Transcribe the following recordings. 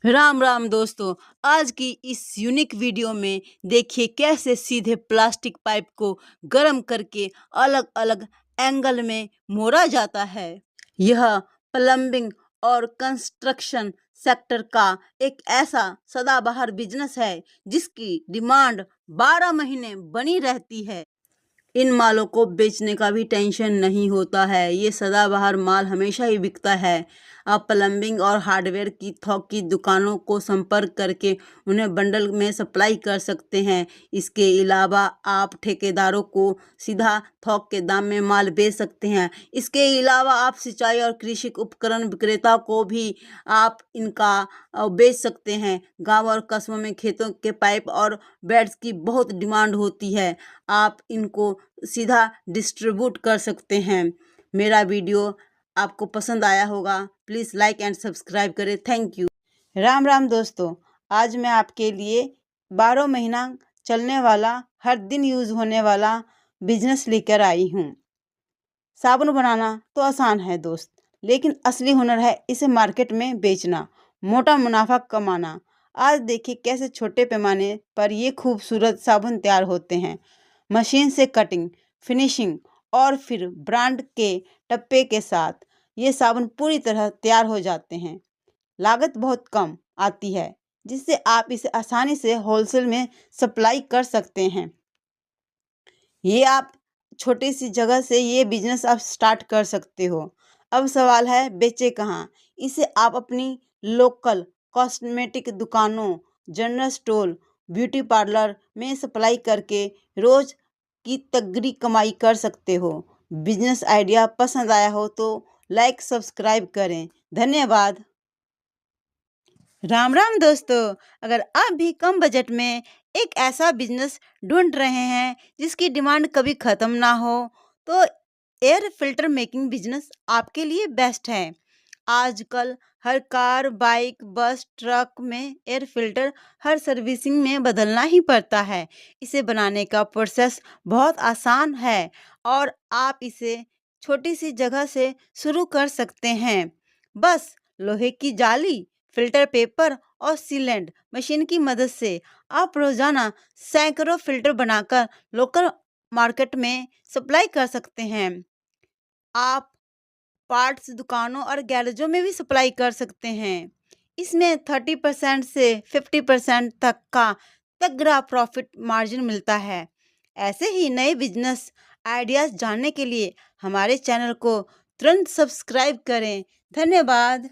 राम राम दोस्तों। आज की इस यूनिक वीडियो में देखिए कैसे सीधे प्लास्टिक पाइप को गर्म करके अलग अलग एंगल में मोड़ा जाता है। यह प्लम्बिंग और कंस्ट्रक्शन सेक्टर का एक ऐसा सदाबहार बिजनेस है जिसकी डिमांड 12 महीने बनी रहती है। इन मालों को बेचने का भी टेंशन नहीं होता है। ये सदाबहार माल हमेशा ही बिकता है। आप प्लम्बिंग और हार्डवेयर की थोक की दुकानों को संपर्क करके उन्हें बंडल में सप्लाई कर सकते हैं। इसके अलावा आप ठेकेदारों को सीधा थोक के दाम में माल बेच सकते हैं। इसके अलावा आप सिंचाई और कृषि उपकरण विक्रेता को भी आप इनका बेच सकते हैं। गांव और कस्बों में खेतों के पाइप और बेड्स की बहुत डिमांड होती है। आप इनको सीधा डिस्ट्रीब्यूट कर सकते हैं। मेरा वीडियो आपको पसंद आया होगा। प्लीज़ लाइक एंड सब्सक्राइब करें। Thank you. राम राम दोस्तों। आज मैं आपके लिए 12 महीना चलने वाला, हर दिन यूज़ होने वाला बिजनेस लेकर आई हूँ। साबुन बनाना तो आसान है दोस्त, लेकिन असली हुनर है इसे मार्केट में बेचना, मोटा मुनाफा कमाना। आज देखिए कैसे छोटे पैमाने पर ये खूबसूरत साबुन तैयार होते हैं। मशीन से कटिंग, फिनिशिंग और फिर ब्रांड के टप्पे के साथ ये साबुन पूरी तरह तैयार हो जाते हैं। लागत बहुत कम आती है, जिससे आप इसे आसानी से होलसेल में सप्लाई कर सकते हैं। ये आप छोटी सी जगह से ये बिजनेस आप स्टार्ट कर सकते हो। अब सवाल है बेचे कहाँ। इसे आप अपनी लोकल कॉस्मेटिक दुकानों, जनरल स्टोर, ब्यूटी पार्लर में सप्लाई करके रोज की तगड़ी कमाई कर सकते हो। बिजनेस आइडिया पसंद आया हो तो लाइक सब्सक्राइब करें। धन्यवाद। राम राम दोस्तों। अगर आप भी कम बजट में एक ऐसा बिजनेस ढूंढ रहे हैं जिसकी डिमांड कभी ख़त्म ना हो, तो एयर फिल्टर मेकिंग बिजनेस आपके लिए बेस्ट है। आजकल हर कार, बाइक, बस, ट्रक में एयर फिल्टर हर सर्विसिंग में बदलना ही पड़ता है। इसे बनाने का प्रोसेस बहुत आसान है और आप इसे छोटी सी जगह से शुरू कर सकते हैं। बस लोहे की जाली, फिल्टर पेपर और सीलेंट मशीन की मदद से आप रोजाना सैकड़ों फिल्टर बनाकर लोकल मार्केट में सप्लाई कर सकते हैं। आप पार्ट्स दुकानों और गैरेजों में भी सप्लाई कर सकते हैं। इसमें 30% से 50% तक का तगड़ा प्रॉफिट मार्जिन मिलता है। ऐसे ही नए बिजनेस आइडियाज जानने के लिए हमारे चैनल को तुरंत सब्सक्राइब करें। धन्यवाद।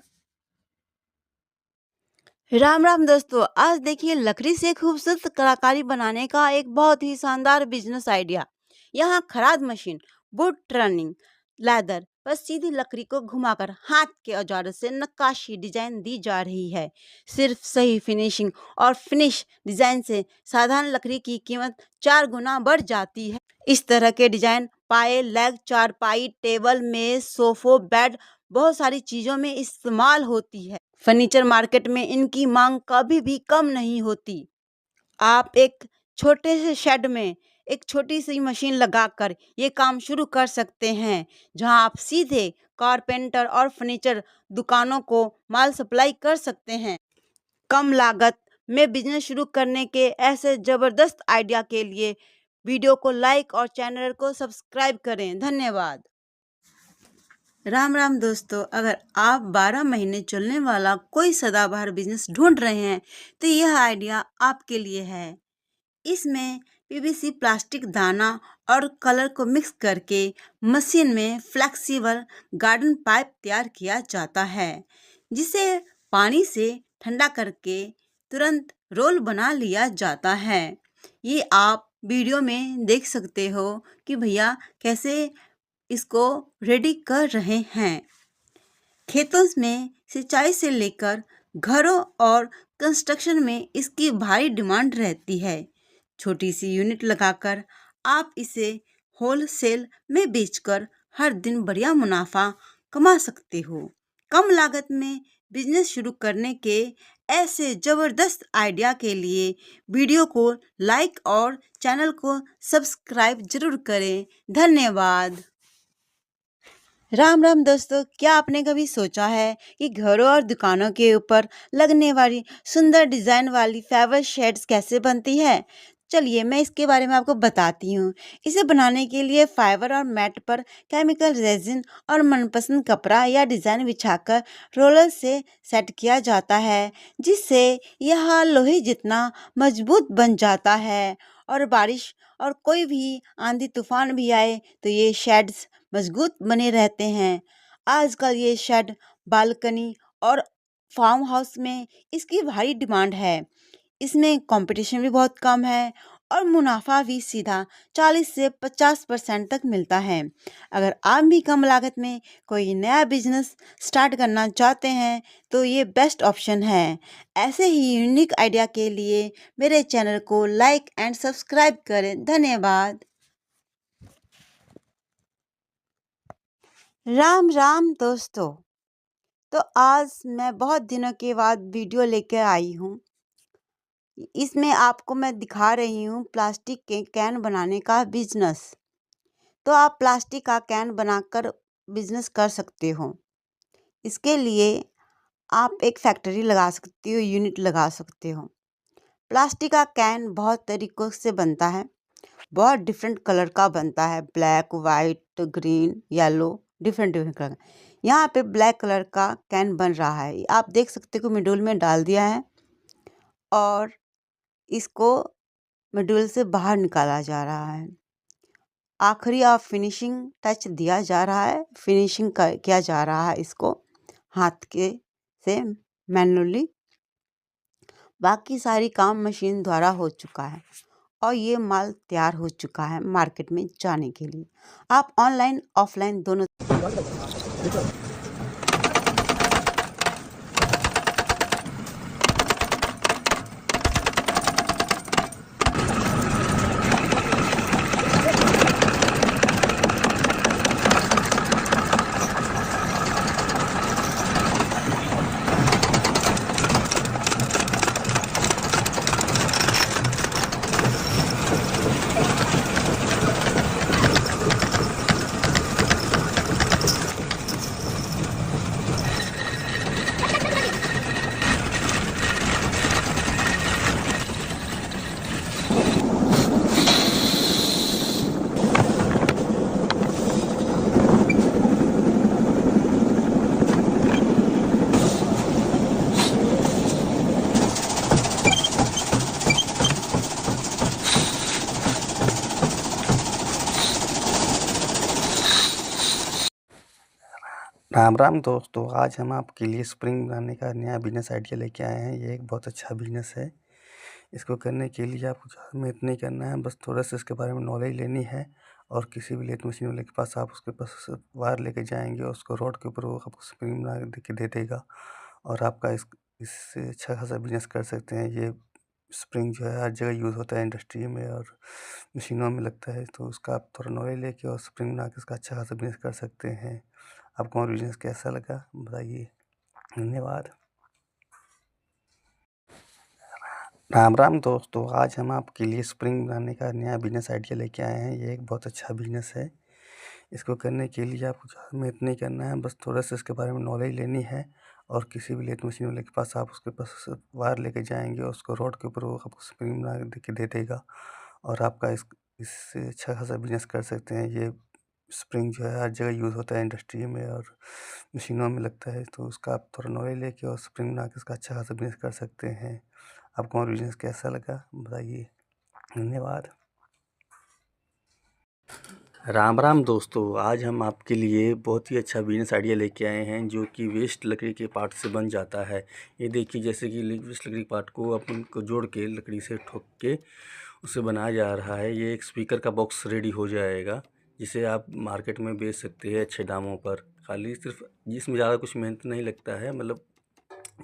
राम राम दोस्तों। आज देखिए लकड़ी से खूबसूरत कलाकारी बनाने का एक बहुत ही शानदार बिजनेस आइडिया। यहाँ खराद मशीन, वुड टर्निंग, लेदर पर सीधी लकड़ी को घुमाकर हाथ के औजारों से नक्काशी डिजाइन दी जा रही है। सिर्फ सही फिनिशिंग और फिनिश डिजाइन से साधारण लकड़ी की कीमत 4 गुना बढ़ जाती है। इस तरह के डिजाइन पाए, लेग, चारपाई, टेबल, मेज, सोफो, बेड, बहुत सारी चीजों में इस्तेमाल होती है। फर्नीचर मार्केट में इनकी मांग कभी भी कम नहीं होती। आप एक छोटे से शेड में एक छोटी सी मशीन लगाकर ये काम शुरू कर सकते हैं, जहां आप सीधे कारपेंटर और फर्नीचर दुकानों को माल सप्लाई कर सकते हैं। कम लागत में बिजनेस शुरू करने के ऐसे जबरदस्त आइडिया के लिए वीडियो को लाइक और चैनल को सब्सक्राइब करें। धन्यवाद। राम राम दोस्तों। अगर आप 12 महीने चलने वाला कोई सदाबहार बिजनेस ढूंढ रहे हैं तो यह आइडिया आपके लिए है। इसमें पीवीसी प्लास्टिक दाना और कलर को मिक्स करके मशीन में फ्लेक्सिबल गार्डन पाइप तैयार किया जाता है, जिसे पानी से ठंडा करके तुरंत रोल बना लिया जाता है। ये आप वीडियो में देख सकते हो कि भैया कैसे इसको रेडी कर रहे हैं। खेतों में सिंचाई से लेकर घरों और कंस्ट्रक्शन में इसकी भारी डिमांड रहती है। छोटी सी यूनिट लगाकर आप इसे होलसेल में बेचकर हर दिन बढ़िया मुनाफा कमा सकते हो। कम लागत में बिजनेस शुरू करने के ऐसे ज़बरदस्त आइडिया के लिए वीडियो को लाइक और चैनल को सब्सक्राइब जरूर करें। धन्यवाद। राम राम दोस्तों, क्या आपने कभी सोचा है कि घरों और दुकानों के ऊपर लगने वाली सुंदर डिजाइन वाली फाइबर शेड्स कैसे बनती है? चलिए मैं इसके बारे में आपको बताती हूँ। इसे बनाने के लिए फाइबर और मैट पर केमिकल रेजिन और मनपसंद कपड़ा या डिजाइन बिछाकर रोलर से सेट किया जाता है, जिससे यह लोहे जितना मजबूत बन जाता है। और बारिश और कोई भी आंधी तूफान भी आए तो ये शेड्स मजबूत बने रहते हैं। आजकल ये शेड, बालकनी और फार्म हाउस में इसकी भारी डिमांड है। इसमें कंपटीशन भी बहुत कम है और मुनाफा भी सीधा 40 से 50% तक मिलता है। अगर आप भी कम लागत में कोई नया बिजनेस स्टार्ट करना चाहते हैं तो ये बेस्ट ऑप्शन है। ऐसे ही यूनिक आइडिया के लिए मेरे चैनल को लाइक एंड सब्सक्राइब करें। धन्यवाद। राम राम दोस्तों। तो आज मैं बहुत दिनों के बाद वीडियो लेकर आई हूँ। इसमें आपको मैं दिखा रही हूँ प्लास्टिक के कैन बनाने का बिजनेस। तो आप प्लास्टिक का कैन बनाकर बिजनेस कर सकते हो। इसके लिए आप एक फैक्ट्री लगा सकते हो, यूनिट लगा सकते हो। प्लास्टिक का कैन बहुत तरीक़ों से बनता है, बहुत डिफरेंट कलर का बनता है, black, white, green, yellow, different different colour. यहाँ पे ब्लैक कलर का कैन बन रहा है, आप देख सकते हो मिडुल में डाल दिया है और इसको मिडुल से बाहर निकाला जा रहा है। आखिरी आप फिनिशिंग टच दिया जा रहा है, फिनिशिंग किया जा रहा है इसको हाथ के से मैनुअली। बाकी सारी काम मशीन द्वारा हो चुका है और ये माल तैयार हो चुका है मार्केट में जाने के लिए। आप ऑनलाइन ऑफलाइन दोनों। राम राम दोस्तों, आज हम आपके लिए स्प्रिंग बनाने का नया बिजनेस आइडिया लेके आए हैं। ये एक बहुत अच्छा बिजनेस है। इसको करने के लिए आपको ज़्यादा मेहनत नहीं करना है, बस थोड़ा सा इसके बारे में नॉलेज लेनी है। और किसी भी लेथ मशीन वाले के पास आप उसके पास वायर लेके जाएंगे और उसको रोड के ऊपर वो आपको स्प्रिंग बना के दे देगा और आपका इससे अच्छा खासा बिजनेस कर सकते हैं। ये स्प्रिंग जो है हर जगह यूज़ होता है, इंडस्ट्री में और मशीनों में लगता है, तो उसका आप थोड़ा नॉलेज लेके और स्प्रिंग बना के उसका अच्छा खासा बिजनेस कर सकते हैं। आपको हमारा बिजनेस कैसा लगा बताइए। धन्यवाद। राम राम दोस्तों, आज हम आपके लिए स्प्रिंग बनाने का नया बिजनेस आइडिया लेके आए हैं। ये एक बहुत अच्छा बिजनेस है। इसको करने के लिए आपको ज़्यादा मेहनत नहीं करना है, बस थोड़ा सा इसके बारे में नॉलेज लेनी है। और किसी भी लेथ मशीन वाले के पास आप उसके पास वायर लेके जाएंगे और उसको रोड के ऊपर वो आपको स्प्रिंग बना के दे देगा और आपका इससे अच्छा खासा बिजनेस कर सकते हैं। ये स्प्रिंग जो है हर जगह यूज़ होता है, इंडस्ट्री में और मशीनों में लगता है, तो उसका आप थोड़ा नॉलेज लेके और स्प्रिंग बना के उसका अच्छा खासा बिजनेस कर सकते हैं। आपको हमारा बिजनेस कैसा लगा बताइए। धन्यवाद। राम राम दोस्तों, आज हम आपके लिए बहुत ही अच्छा बिजनेस आइडिया लेके आए हैं जो कि वेस्ट लकड़ी के पार्ट से बन जाता है। ये देखिए, जैसे कि वेस्ट लकड़ी पार्ट को अपन को जोड़ के लकड़ी से ठोक के उसे बनाया जा रहा है। ये एक स्पीकर का बॉक्स रेडी हो जाएगा जिसे आप मार्केट में बेच सकते हैं अच्छे दामों पर। खाली सिर्फ जिसमें ज़्यादा कुछ मेहनत नहीं लगता है, मतलब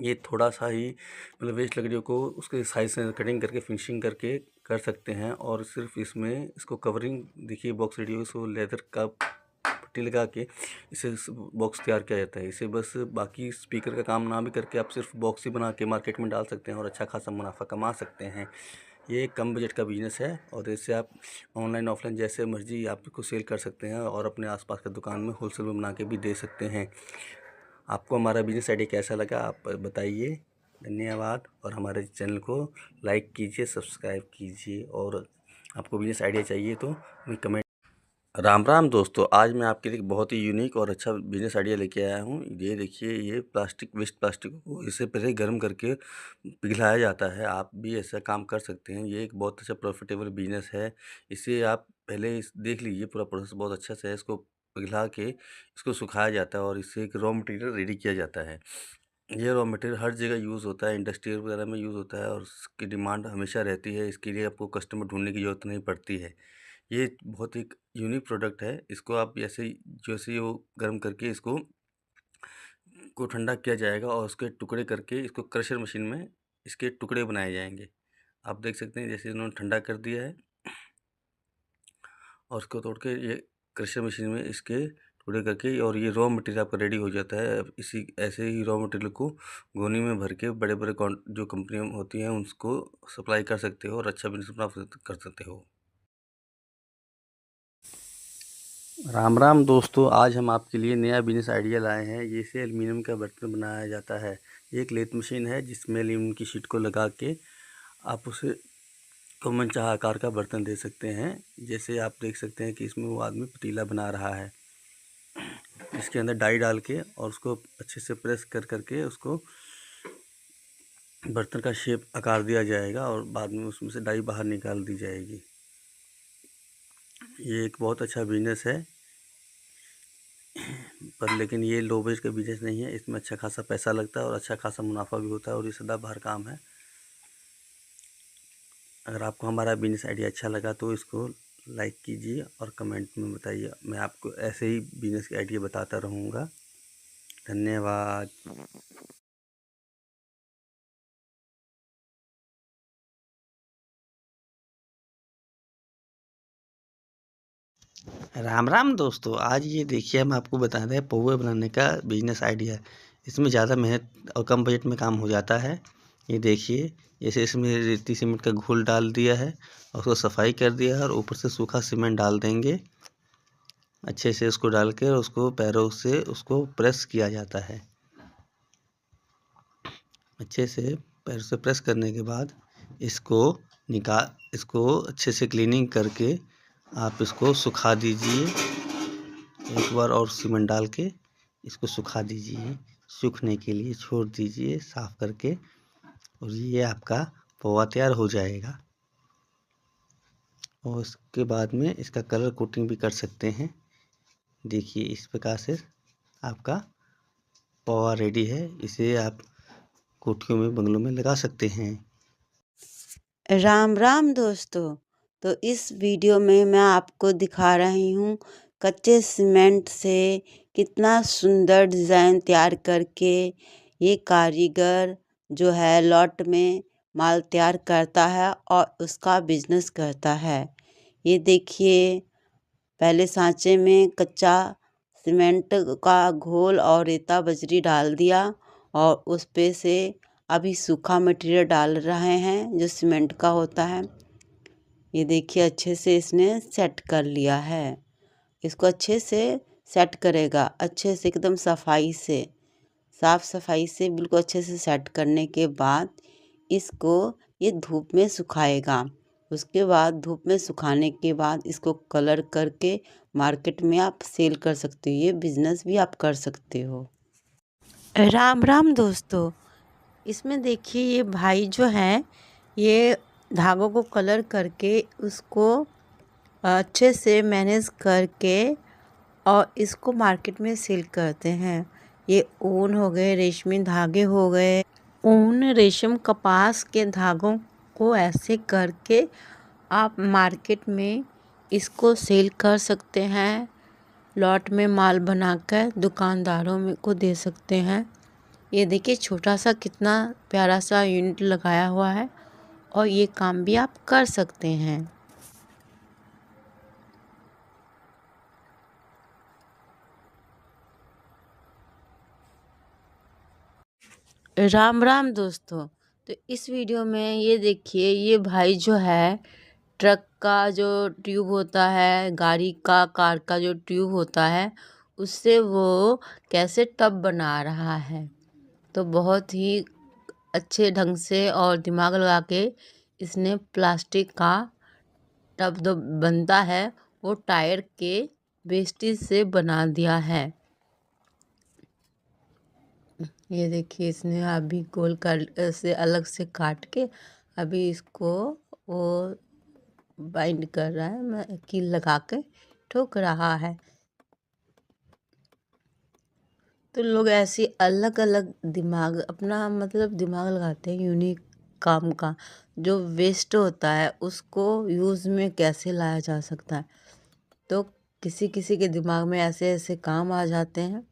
ये थोड़ा सा ही मतलब वेस्ट लकड़ियों को उसके साइज से कटिंग करके फिनिशिंग करके कर सकते हैं। और सिर्फ इसमें इसको कवरिंग देखिए बॉक्स रेडी हो, इसको लेदर का पट्टी लगा के इसे बॉक्स तैयार किया जाता है। इसे बस बाकी स्पीकर का काम ना भी करके आप सिर्फ बॉक्स ही बना के मार्केट में डाल सकते हैं और अच्छा खासा मुनाफा कमा सकते हैं। ये एक कम बजट का बिजनेस है और इससे आप ऑनलाइन ऑफलाइन जैसे मर्जी आप इसको सेल कर सकते हैं और अपने आसपास के दुकान में होलसेल में बना के भी दे सकते हैं। आपको हमारा बिजनेस आइडिया कैसा लगा आप बताइए। धन्यवाद और हमारे चैनल को लाइक कीजिए, सब्सक्राइब कीजिए और आपको बिजनेस आइडिया चाहिए तो कमेंट। राम राम दोस्तों, आज मैं आपके लिए बहुत ही यूनिक और अच्छा बिजनेस आइडिया लेके आया हूँ। ये देखिए, ये प्लास्टिक को इससे पहले गर्म करके पिघलाया जाता है। आप भी ऐसा काम कर सकते हैं। ये एक बहुत अच्छा प्रॉफिटेबल बिजनेस है। इसे आप पहले देख लीजिए, पूरा प्रोसेस बहुत अच्छा से है। इसको पिघला के इसको सुखाया जाता है और इससे एक रॉ मटेरियल रेडी किया जाता है। ये रॉ मटेरियल हर जगह यूज़ होता है, इंडस्ट्रियल वगैरह में यूज़ होता है और इसकी डिमांड हमेशा रहती है। इसके लिए आपको कस्टमर ढूंढने की ज़रूरत नहीं पड़ती है। ये बहुत ही यूनिक प्रोडक्ट है। इसको आप ऐसे ही जैसे ही वो गर्म करके इसको ठंडा किया जाएगा और उसके टुकड़े करके इसको क्रशर मशीन में इसके टुकड़े बनाए जाएंगे। आप देख सकते हैं जैसे इन्होंने ठंडा कर दिया है और उसको तोड़ के ये क्रशर मशीन में इसके टुकड़े करके और ये रॉ मटेरियल आपका रेडी हो जाता है। अब इसी ऐसे ही रॉ मटेरियल को गोनी में भर के बड़े बड़े जो कंपनियाँ होती हैं उसको सप्लाई कर सकते हो और अच्छा बिजनेस प्राप्त कर सकते हो। राम राम दोस्तों, आज हम आपके लिए नया बिजनेस आइडिया लाए हैं। ये से एल्युमिनियम का बर्तन बनाया जाता है। ये एक लेथ मशीन है जिसमें एल्युमिनियम की शीट को लगा के आप उसे को मनचाहा आकार का बर्तन दे सकते हैं। जैसे आप देख सकते हैं कि इसमें वो आदमी पतीला बना रहा है। इसके अंदर डाई डाल के और उसको अच्छे से प्रेस कर करके उसको बर्तन का शेप आकार दिया जाएगा और बाद में उसमें से डाई बाहर निकाल दी जाएगी। ये एक बहुत अच्छा बिजनेस है पर लेकिन ये लो बजट का बिजनेस नहीं है। इसमें अच्छा खासा पैसा लगता है और अच्छा खासा मुनाफा भी होता है और ये सदाबहार काम है। अगर आपको हमारा बिजनेस आइडिया अच्छा लगा तो इसको लाइक कीजिए और कमेंट में बताइए। मैं आपको ऐसे ही बिजनेस के आइडिया बताता रहूँगा। धन्यवाद। राम राम दोस्तों, आज ये देखिए हम आपको बता रहे हैं पौवे बनाने का बिजनेस आइडिया। इसमें ज़्यादा मेहनत और कम बजट में काम हो जाता है। ये देखिए, जैसे इसमें रेती सीमेंट का घोल डाल दिया है और उसको सफाई कर दिया है और ऊपर से सूखा सीमेंट डाल देंगे। अच्छे से उसको डाल के उसको पैरों से उसको प्रेस किया जाता है। अच्छे से पैर से प्रेस करने के बाद इसको अच्छे से क्लीनिंग करके आप इसको सुखा दीजिए। एक बार और सीमेंट डाल के इसको सुखा दीजिए। सूखने के लिए छोड़ दीजिए साफ करके और ये आपका पौवा तैयार हो जाएगा। और उसके बाद में इसका कलर कोटिंग भी कर सकते हैं। देखिए, इस प्रकार से आपका पौवा रेडी है। इसे आप कोठियों में, बंगलों में लगा सकते हैं। राम राम दोस्तों। तो इस वीडियो में मैं आपको दिखा रही हूँ कच्चे सीमेंट से कितना सुंदर डिज़ाइन तैयार करके ये कारीगर जो है लॉट में माल तैयार करता है और उसका बिजनेस करता है। ये देखिए, पहले सांचे में कच्चा सीमेंट का घोल और रेता बजरी डाल दिया और उस पे से अभी सूखा मटेरियल डाल रहे हैं जो सीमेंट का होता है। ये देखिए, अच्छे से इसने सेट कर लिया है। इसको अच्छे से सेट करेगा, अच्छे से एकदम साफ सफाई से बिल्कुल अच्छे से सेट करने के बाद इसको ये धूप में सुखाएगा। उसके बाद धूप में सुखाने के बाद इसको कलर करके मार्केट में आप सेल कर सकते हो। ये बिजनेस भी आप कर सकते हो। राम राम दोस्तों, इसमें देखिए ये भाई जो हैं ये धागों को कलर करके उसको अच्छे से मैनेज करके और इसको मार्केट में सेल करते हैं। ये ऊन हो गए, रेशमी धागे हो गए, ऊन रेशम कपास के धागों को ऐसे करके आप मार्केट में इसको सेल कर सकते हैं। लॉट में माल बनाकर दुकानदारों में को दे सकते हैं। ये देखिए, छोटा सा कितना प्यारा सा यूनिट लगाया हुआ है और ये काम भी आप कर सकते हैं। राम राम दोस्तों। तो इस वीडियो में ये देखिए, ये भाई जो है ट्रक का जो ट्यूब होता है, गाड़ी का, कार का जो ट्यूब होता है, उससे वो कैसे टब बना रहा है। तो बहुत ही अच्छे ढंग से और दिमाग लगा के इसने प्लास्टिक का टब जो बनता है वो टायर के वेस्टेज से बना दिया है। ये देखिए, इसने अभी गोल कर से अलग से काट के अभी इसको वो बाइंड कर रहा है, कील लगा के ठोक रहा है। तो लोग ऐसे अलग अलग दिमाग अपना मतलब दिमाग लगाते हैं यूनिक काम का। जो वेस्ट होता है उसको यूज़ में कैसे लाया जा सकता है। तो किसी किसी के दिमाग में ऐसे ऐसे काम आ जाते हैं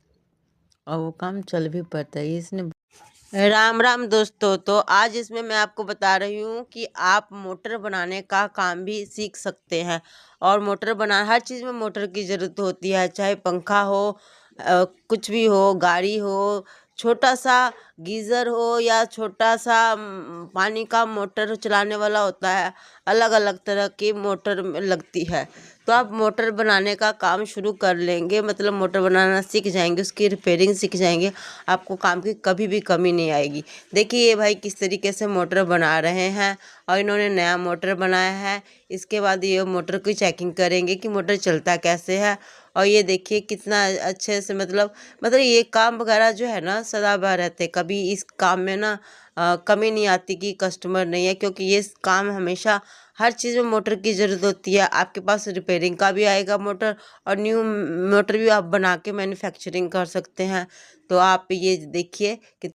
और वो काम चल भी पड़ता है। इसने राम राम दोस्तों, तो आज इसमें मैं आपको बता रही हूँ कि आप मोटर बनाने का काम भी सीख सकते हैं। और मोटर बना, हर चीज़ में मोटर की ज़रूरत होती है, चाहे पंखा हो, कुछ भी हो, गाड़ी हो, छोटा सा गीज़र हो या छोटा सा पानी का मोटर चलाने वाला होता है। अलग अलग तरह की मोटर लगती है। तो आप मोटर बनाने का काम शुरू कर लेंगे, मतलब मोटर बनाना सीख जाएंगे, उसकी रिपेयरिंग सीख जाएंगे, आपको काम की कभी भी कमी नहीं आएगी। देखिए ये भाई किस तरीके से मोटर बना रहे हैं और इन्होंने नया मोटर बनाया है। इसके बाद ये मोटर की चेकिंग करेंगे कि मोटर चलता कैसे है। और ये देखिए कितना अच्छे से मतलब ये काम वगैरह जो है ना सदाबहार रहते, कभी इस काम में ना कमी नहीं आती कि कस्टमर नहीं है, क्योंकि ये काम हमेशा हर चीज़ में मोटर की ज़रूरत होती है। आपके पास रिपेयरिंग का भी आएगा मोटर और न्यू मोटर भी आप बना के मैन्युफैक्चरिंग कर सकते हैं। तो आप ये देखिए कि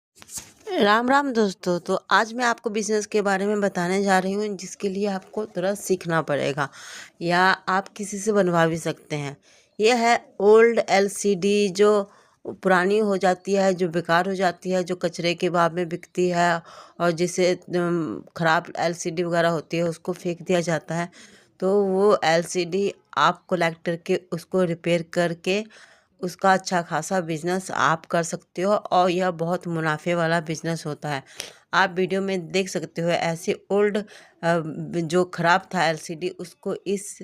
राम राम दोस्तों, तो आज मैं आपको बिज़नेस के बारे में बताने जा रही हूँ, जिसके लिए आपको तुरंत सीखना पड़ेगा या आप किसी से बनवा भी सकते हैं। यह है ओल्ड एलसीडी, जो पुरानी हो जाती है, जो बेकार हो जाती है, जो कचरे के भाव में बिकती है और जिसे ख़राब एलसीडी वगैरह होती है उसको फेंक दिया जाता है। तो वो एलसीडी आप कलेक्ट करके उसको रिपेयर करके उसका अच्छा खासा बिजनेस आप कर सकते हो और यह बहुत मुनाफे वाला बिजनेस होता है। आप वीडियो में देख सकते हो ऐसे ओल्ड जो ख़राब था एलसीडी, उसको इस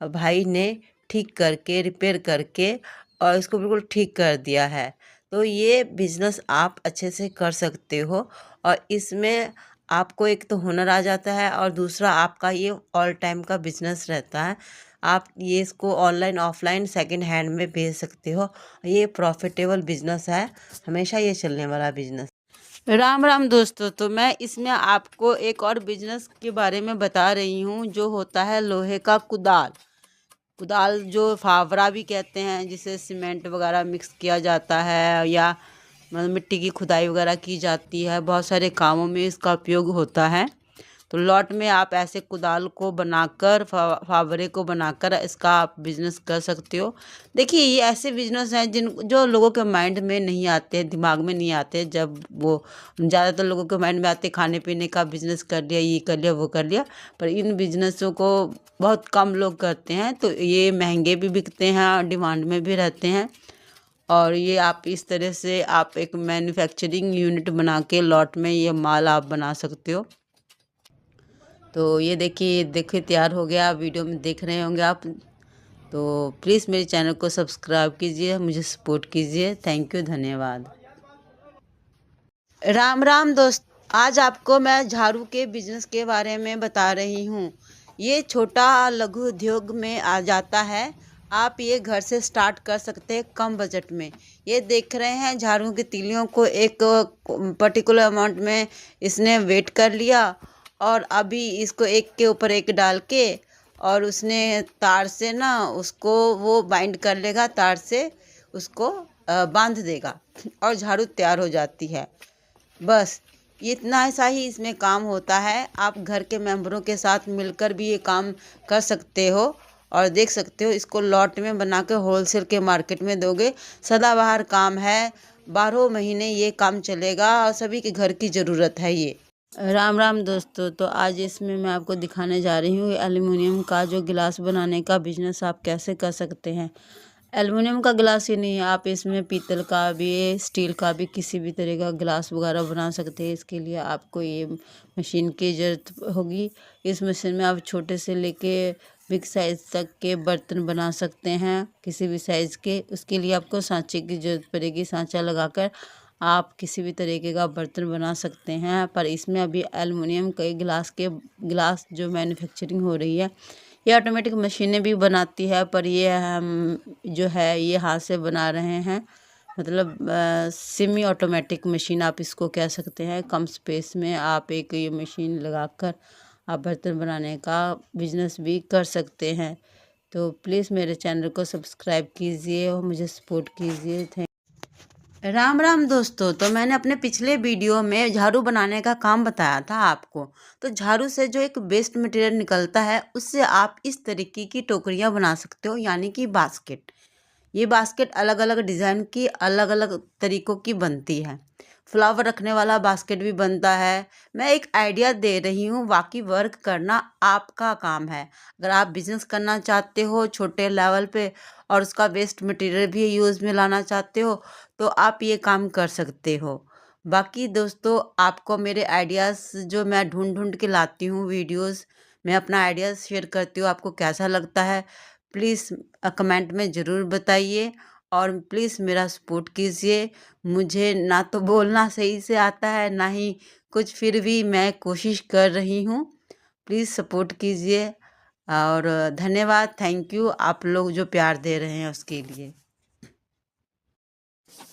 भाई ने ठीक करके रिपेयर करके और इसको बिल्कुल ठीक कर दिया है। तो ये बिजनेस आप अच्छे से कर सकते हो और इसमें आपको एक तो हुनर आ जाता है और दूसरा आपका ये ऑल टाइम का बिजनेस रहता है। आप ये इसको ऑनलाइन ऑफलाइन सेकंड हैंड में बेच सकते हो। ये प्रॉफिटेबल बिजनेस है, हमेशा ये चलने वाला बिजनेस। राम राम दोस्तों, तो मैं इसमें आपको एक और बिजनेस के बारे में बता रही हूँ, जो होता है लोहे का कुदाल। कुदाल जो फावड़ा भी कहते हैं, जिसे सीमेंट वगैरह मिक्स किया जाता है या मतलब मिट्टी की खुदाई वगैरह की जाती है, बहुत सारे कामों में इसका उपयोग होता है। तो लॉट में आप ऐसे कुदाल को बनाकर फावड़े को बनाकर इसका आप बिजनेस कर सकते हो। देखिए ये ऐसे बिजनेस हैं जो लोगों के माइंड में नहीं आते, दिमाग में नहीं आते। जब वो ज़्यादातर लोगों के माइंड में आते खाने पीने का बिजनेस कर लिया, ये कर लिया, वो कर लिया, पर इन बिजनेसों को बहुत कम लोग करते हैं। तो ये महंगे भी बिकते हैं और डिमांड में भी रहते हैं। और ये आप इस तरह से आप एक मैन्युफैक्चरिंग यूनिट बना के लॉट में ये माल आप बना सकते हो। तो ये देखिए तैयार हो गया, वीडियो में देख रहे होंगे आप। तो प्लीज़ मेरे चैनल को सब्सक्राइब कीजिए, मुझे सपोर्ट कीजिए। थैंक यू, धन्यवाद। राम राम दोस्त, आज आपको मैं झाड़ू के बिजनेस के बारे में बता रही हूँ। ये छोटा लघु उद्योग में आ जाता है। आप ये घर से स्टार्ट कर सकते हैं कम बजट में। ये देख रहे हैं झाड़ू की तीलियों को एक पर्टिकुलर अमाउंट में इसने वेट कर लिया और अभी इसको एक के ऊपर एक डाल के और उसने तार से ना उसको वो बाइंड कर लेगा, तार से उसको बांध देगा और झाड़ू तैयार हो जाती है। बस इतना ऐसा ही इसमें काम होता है। आप घर के मेंबरों के साथ मिलकर भी ये काम कर सकते हो और देख सकते हो। इसको लॉट में बना के होलसेल के मार्केट में दोगे, सदाबहार काम है, 12 महीने ये काम चलेगा और सभी के घर की ज़रूरत है ये। राम राम दोस्तों, तो आज इसमें मैं आपको दिखाने जा रही हूँ एल्युमिनियम का जो गिलास बनाने का बिजनेस आप कैसे कर सकते हैं। एल्युमिनियम का गिलास ही नहीं, आप इसमें पीतल का भी, स्टील का भी, किसी भी तरह का गिलास वगैरह बना सकते हैं। इसके लिए आपको ये मशीन की ज़रूरत होगी। इस मशीन में आप छोटे से लेके बिग साइज़ तक के बर्तन बना सकते हैं, किसी भी साइज़ के। उसके लिए आपको सांचे की ज़रूरत पड़ेगी। सांचा लगाकर आप किसी भी तरीके का बर्तन बना सकते हैं। पर इसमें अभी एल्युमिनियम के गिलास जो मैन्युफैक्चरिंग हो रही है, ये ऑटोमेटिक मशीनें भी बनाती है, पर ये हम जो है ये हाथ से बना रहे हैं। मतलब सेमी ऑटोमेटिक मशीन आप इसको कह सकते हैं। कम स्पेस में आप एक ये मशीन लगाकर आप बर्तन बनाने का बिजनेस भी कर सकते हैं। तो प्लीज़ मेरे चैनल को सब्सक्राइब कीजिए और मुझे सपोर्ट कीजिए। राम राम दोस्तों। तो मैंने अपने पिछले वीडियो में झाड़ू बनाने का काम बताया था आपको। तो झाड़ू से जो एक वेस्ट मटेरियल निकलता है, उससे आप इस तरीके की टोकरियां बना सकते हो, यानी कि बास्केट। ये बास्केट अलग अलग डिज़ाइन की, अलग अलग तरीक़ों की बनती है। फ्लावर रखने वाला बास्केट भी बनता है। मैं एक आइडिया दे रही हूँ, बाकी वर्क करना आपका काम है। अगर आप बिज़नेस करना चाहते हो छोटे लेवल पे और उसका वेस्ट मटेरियल भी यूज़ में लाना चाहते हो, तो आप ये काम कर सकते हो। बाकी दोस्तों, आपको मेरे आइडियाज़ जो मैं ढूँढ के लाती हूँ वीडियोज़, मैं अपना आइडियाज़ शेयर करती हूँ, आपको कैसा लगता है प्लीज़ कमेंट में ज़रूर बताइए और प्लीज़ मेरा सपोर्ट कीजिए। मुझे ना तो बोलना सही से आता है, ना ही कुछ, फिर भी मैं कोशिश कर रही हूँ। प्लीज़ सपोर्ट कीजिए और धन्यवाद, थैंक यू आप लोग जो प्यार दे रहे हैं उसके लिए।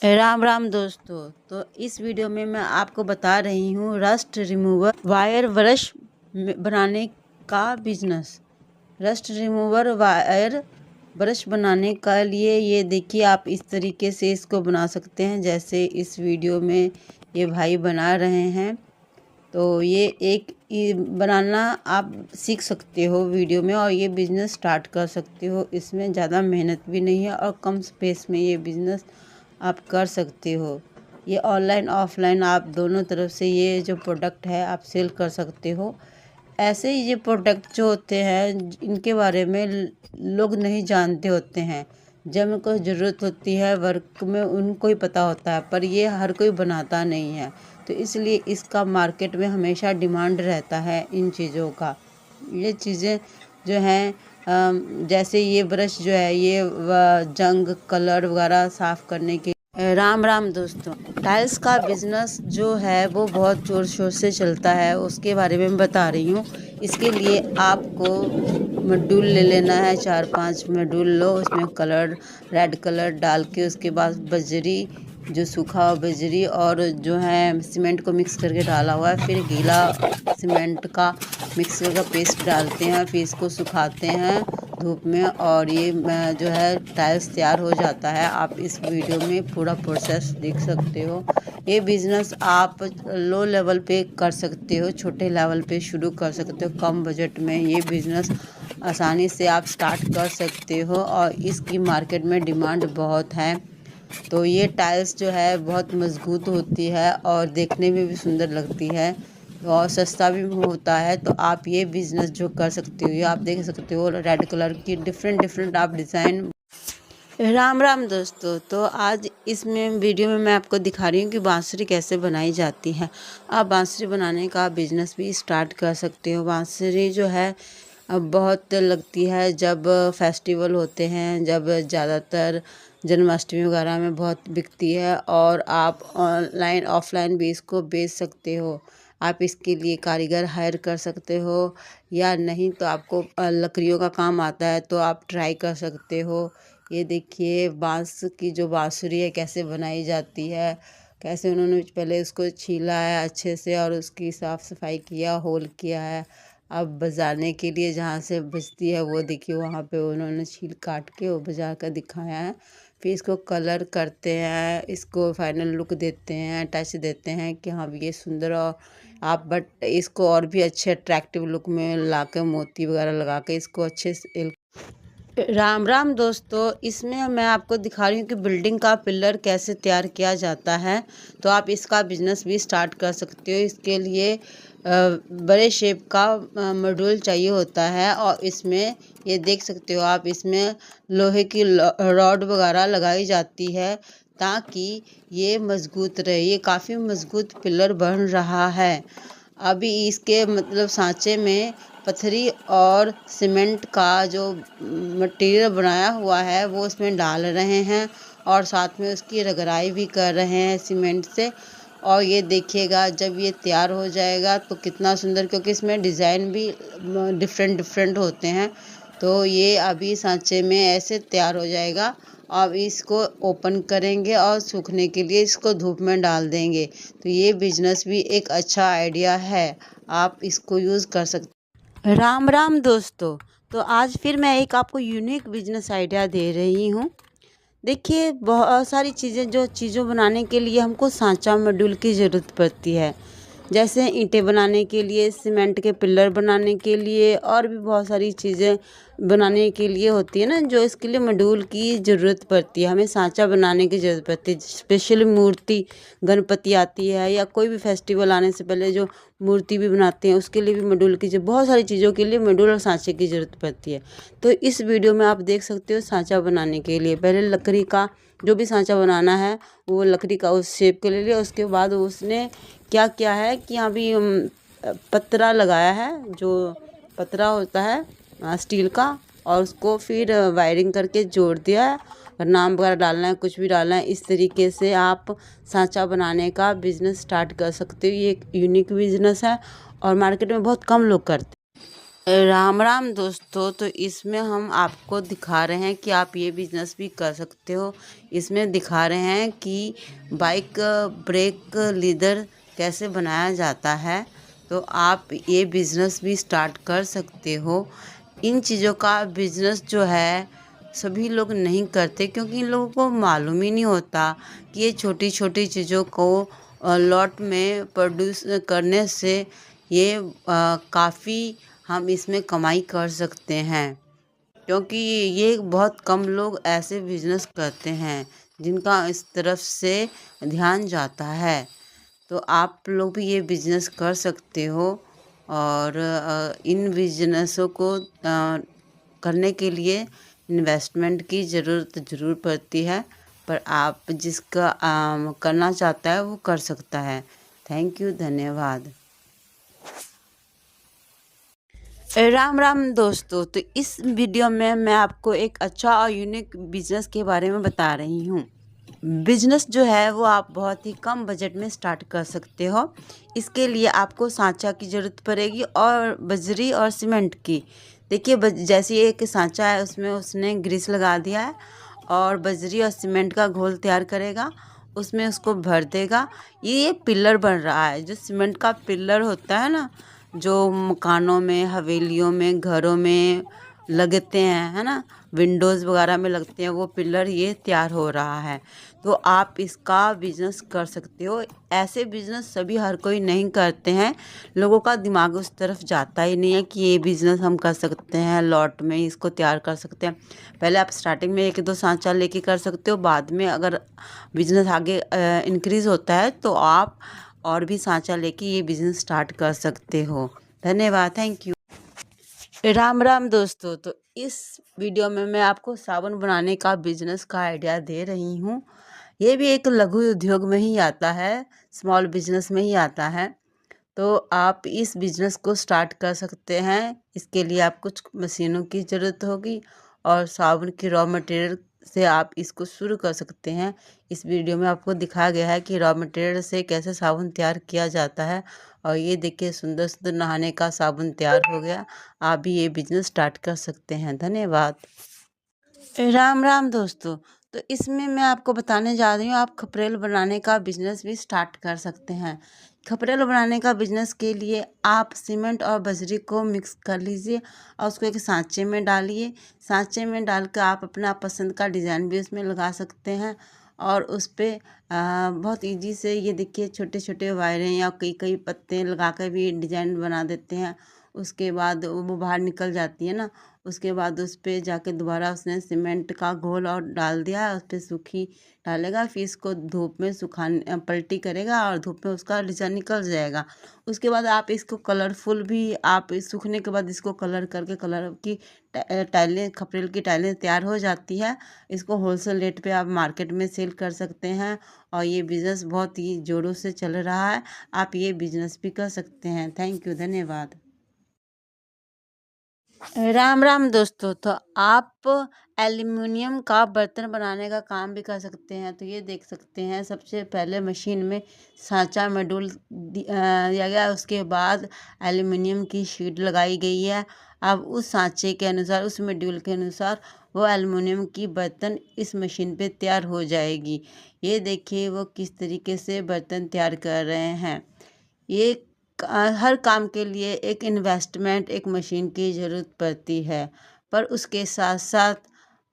राम राम दोस्तों। तो इस वीडियो में मैं आपको बता रही हूँ रस्ट रिमूवर वायर ब्रश बनाने का business. Rust remover wire brush बनाने का लिए ये देखिए, आप इस तरीके से इसको बना सकते हैं जैसे इस वीडियो में ये भाई बना रहे हैं। तो ये बनाना आप सीख सकते हो वीडियो में और ये बिज़नेस स्टार्ट कर सकते हो। इसमें ज़्यादा मेहनत भी नहीं है और कम स्पेस में ये बिज़नेस आप कर सकते हो। ये ऑनलाइन ऑफलाइन आप दोनों तरफ से ये जो प्रोडक्ट है आप सेल कर सकते हो। ऐसे ही ये प्रोडक्ट जो होते हैं इनके बारे में लोग नहीं जानते होते हैं। जब उनको ज़रूरत होती है वर्क में उनको ही पता होता है, पर ये हर कोई बनाता नहीं है। तो इसलिए इसका मार्केट में हमेशा डिमांड रहता है इन चीज़ों का। ये चीज़ें जो हैं जैसे ये ब्रश जो है ये जंग कलर वगैरह साफ़ करने के। राम राम दोस्तों। टाइल्स का बिज़नेस जो है वो बहुत ज़ोर शोर से चलता है, उसके बारे में बता रही हूँ। इसके लिए आपको मड्यूल ले लेना है, 4-5 मड्यूल लो, उसमें कलर रेड कलर डाल के उसके बाद बजरी जो सूखा हुआ बजरी और जो है सीमेंट को मिक्स करके डाला हुआ है, फिर गीला सीमेंट का मिक्सर का पेस्ट डालते हैं, फिर इसको सुखाते हैं धूप में और ये जो है टाइल्स तैयार हो जाता है। आप इस वीडियो में पूरा प्रोसेस देख सकते हो। ये बिज़नेस आप लो लेवल पे कर सकते हो, छोटे लेवल पे शुरू कर सकते हो। कम बजट में ये बिज़नेस आसानी से आप स्टार्ट कर सकते हो और इसकी मार्केट में डिमांड बहुत है। तो ये टाइल्स जो है बहुत मजबूत होती है और देखने में भी सुंदर लगती है और सस्ता भी होता है। तो आप ये बिज़नेस जो कर सकते हो, ये आप देख सकते हो रेड कलर की डिफरेंट आप डिज़ाइन। राम राम दोस्तों। तो आज इसमें वीडियो में मैं आपको दिखा रही हूँ कि बांसुरी कैसे बनाई जाती है। आप बांसुरी बनाने का बिज़नेस भी स्टार्ट कर सकते हो। बांसुरी जो है अब बहुत लगती है जब फेस्टिवल होते हैं, जब ज़्यादातर जन्माष्टमी वगैरह में बहुत बिकती है और आप ऑनलाइन ऑफलाइन भी इसको बेच सकते हो। आप इसके लिए कारीगर हायर कर सकते हो या नहीं तो आपको लकड़ियों का काम आता है तो आप ट्राई कर सकते हो। ये देखिए बांस की जो बांसुरी है कैसे बनाई जाती है, कैसे उन्होंने पहले उसको छीला है अच्छे से और उसकी साफ़ सफाई किया, होल किया है। अब बजाने के लिए जहाँ से बजती है वो देखिए वहाँ पे उन्होंने छील काट के वो बजा कर दिखाया है। फिर इसको कलर करते हैं, इसको फाइनल लुक देते हैं, टच देते हैं कि हाँ ये सुंदर। और आप बट इसको और भी अच्छे अट्रैक्टिव लुक में ला के मोती वगैरह लगा के इसको अच्छे से राम राम दोस्तों, इसमें मैं आपको दिखा रही हूँ कि बिल्डिंग का पिलर कैसे तैयार किया जाता है। तो आप इसका बिजनेस भी स्टार्ट कर सकते हो। इसके लिए बड़े शेप का मॉड्यूल चाहिए होता है और इसमें ये देख सकते हो आप, इसमें लोहे की रॉड वगैरह लगाई जाती है ताकि ये मजबूत रहे। ये काफ़ी मजबूत पिलर बन रहा है। अभी इसके मतलब सांचे में पत्थरी और सीमेंट का जो मटेरियल बनाया हुआ है वो इसमें डाल रहे हैं और साथ में उसकी रगड़ाई भी कर रहे हैं सीमेंट से। और ये देखिएगा जब ये तैयार हो जाएगा तो कितना सुंदर, क्योंकि इसमें डिज़ाइन भी डिफरेंट डिफरेंट होते हैं। तो ये अभी सांचे में ऐसे तैयार हो जाएगा। अब इसको ओपन करेंगे और सूखने के लिए इसको धूप में डाल देंगे। तो ये बिजनेस भी एक अच्छा आइडिया है, आप इसको यूज़ कर सकते। राम राम दोस्तों, तो आज फिर मैं एक आपको यूनिक बिजनेस आइडिया दे रही हूँ। देखिए, बहुत सारी चीज़ों बनाने के लिए हमको सांचा मॉड्यूल की ज़रूरत पड़ती है। जैसे ईंटें बनाने के लिए, सीमेंट के पिलर बनाने के लिए और भी बहुत सारी चीज़ें बनाने के लिए होती है ना, जो इसके लिए मॉड्यूल की ज़रूरत पड़ती है। हमें सांचा बनाने की ज़रूरत पड़ती है। स्पेशली मूर्ति, गणपति आती है या कोई भी फेस्टिवल आने से पहले जो मूर्ति भी बनाते हैं उसके लिए भी मॉड्यूल की बहुत सारी चीज़ों के लिए मॉड्यूल और सांचे की ज़रूरत पड़ती है। तो इस वीडियो में आप देख सकते हो सांचा बनाने के लिए पहले लकड़ी का जो भी सांचा बनाना है वो लकड़ी का उस शेप के ले लिया। उसके बाद उसने क्या किया है कि यहाँ भी पतरा लगाया है, जो पतरा होता है स्टील का, और उसको फिर वायरिंग करके जोड़ दिया है। अगर नाम वगैरह डालना है, कुछ भी डालना है, इस तरीके से आप सांचा बनाने का बिजनेस स्टार्ट कर सकते हो। ये एक यूनिक बिजनेस है और मार्केट में बहुत कम लोग करते हैं। राम राम दोस्तों, तो इसमें हम आपको दिखा रहे हैं कि आप ये बिजनेस भी कर सकते हो। इसमें दिखा रहे हैं कि बाइक ब्रेक लीदर कैसे बनाया जाता है। तो आप ये बिजनेस भी स्टार्ट कर सकते हो। इन चीज़ों का बिजनेस जो है सभी लोग नहीं करते, क्योंकि इन लोगों को मालूम ही नहीं होता कि ये छोटी छोटी चीज़ों को लॉट में प्रोड्यूस करने से ये काफ़ी हम इसमें कमाई कर सकते हैं। क्योंकि ये बहुत कम लोग ऐसे बिजनेस करते हैं जिनका इस तरफ से ध्यान जाता है। तो आप लोग भी ये बिजनेस कर सकते हो। और इन बिजनेसों को करने के लिए इन्वेस्टमेंट की ज़रूरत ज़रूर पड़ती है, पर आप जिसका करना चाहता है वो कर सकता है। थैंक यू, धन्यवाद। राम राम दोस्तों, तो इस वीडियो में मैं आपको एक अच्छा और यूनिक बिजनेस के बारे में बता रही हूँ। बिजनेस जो है वो आप बहुत ही कम बजट में स्टार्ट कर सकते हो। इसके लिए आपको सांचा की ज़रूरत पड़ेगी और बजरी और सीमेंट की। देखिए, जैसे एक सांचा है उसमें उसने ग्रीस लगा दिया है और बजरी और सीमेंट का घोल तैयार करेगा, उसमें उसको भर देगा। ये पिलर बन रहा है। जो सीमेंट का पिलर होता है ना, जो मकानों में, हवेलियों में, घरों में लगते हैं, है ना, विंडोज़ वगैरह में लगते हैं, वो पिलर ये तैयार हो रहा है। तो आप इसका बिजनेस कर सकते हो। ऐसे बिजनेस सभी हर कोई नहीं करते हैं, लोगों का दिमाग उस तरफ जाता ही नहीं है कि ये बिजनेस हम कर सकते हैं, लॉट में इसको तैयार कर सकते हैं। पहले आप स्टार्टिंग में 1-2 सांचा लेके कर सकते हो, बाद में अगर बिजनेस आगे इंक्रीज़ होता है तो आप और भी सांचा लेके ये बिजनेस स्टार्ट कर सकते हो। धन्यवाद, थैंक यू। राम राम दोस्तों, तो इस वीडियो में मैं आपको साबुन बनाने का बिजनेस का आइडिया दे रही हूँ। ये भी एक लघु उद्योग में ही आता है, स्मॉल बिजनेस में ही आता है। तो आप इस बिजनेस को स्टार्ट कर सकते हैं। इसके लिए आप कुछ मशीनों की ज़रूरत होगी और साबुन की रॉ मटेरियल से आप इसको शुरू कर सकते हैं। इस वीडियो में आपको दिखाया गया है कि रॉ मटेरियल से कैसे साबुन तैयार किया जाता है। और ये देखिए, सुंदर सुंदर नहाने का साबुन तैयार हो गया। आप भी ये बिजनेस स्टार्ट कर सकते हैं। धन्यवाद। राम राम दोस्तों, तो इसमें मैं आपको बताने जा रही हूँ, आप खपरेल बनाने का बिजनेस भी स्टार्ट कर सकते हैं। खपरेल बनाने का बिजनेस के लिए आप सीमेंट और बजरी को मिक्स कर लीजिए और उसको एक सांचे में डालिए। सांचे में डाल कर आप अपना पसंद का डिज़ाइन भी उसमें लगा सकते हैं। और उस पर बहुत इजी से ये देखिए, छोटे छोटे वायरें या कई कई पत्ते लगा कर भी डिज़ाइन बना देते हैं। उसके बाद वो बाहर निकल जाती है ना, उसके बाद उस पर जाके दोबारा उसने सीमेंट का घोल और डाल दिया, उस पर सूखी डालेगा, फिर इसको धूप में सुखाने पलटी करेगा और धूप में उसका डिजाइन निकल जाएगा। उसके बाद आप इसको कलरफुल भी, आप सूखने के बाद इसको कलर करके कलर की टाइलें, खपरेल की टाइलें तैयार हो जाती है। इसको होलसेल रेट पे आप मार्केट में सेल कर सकते हैं और ये बिज़नेस बहुत ही जोरों से चल रहा है। आप ये बिज़नेस भी कर सकते हैं। थैंक यू, धन्यवाद। राम राम दोस्तों, तो आप एल्युमिनियम का बर्तन बनाने का काम भी कर सकते हैं। तो ये देख सकते हैं, सबसे पहले मशीन में सांचा मॉड्यूल दिया गया, उसके बाद एल्युमिनियम की शीट लगाई गई है। अब उस सांचे के अनुसार, उस मॉड्यूल के अनुसार वो एल्युमिनियम की बर्तन इस मशीन पे तैयार हो जाएगी। ये देखिए वो किस तरीके से बर्तन तैयार कर रहे हैं। ये हर काम के लिए एक इन्वेस्टमेंट, एक मशीन की ज़रूरत पड़ती है, पर उसके साथ साथ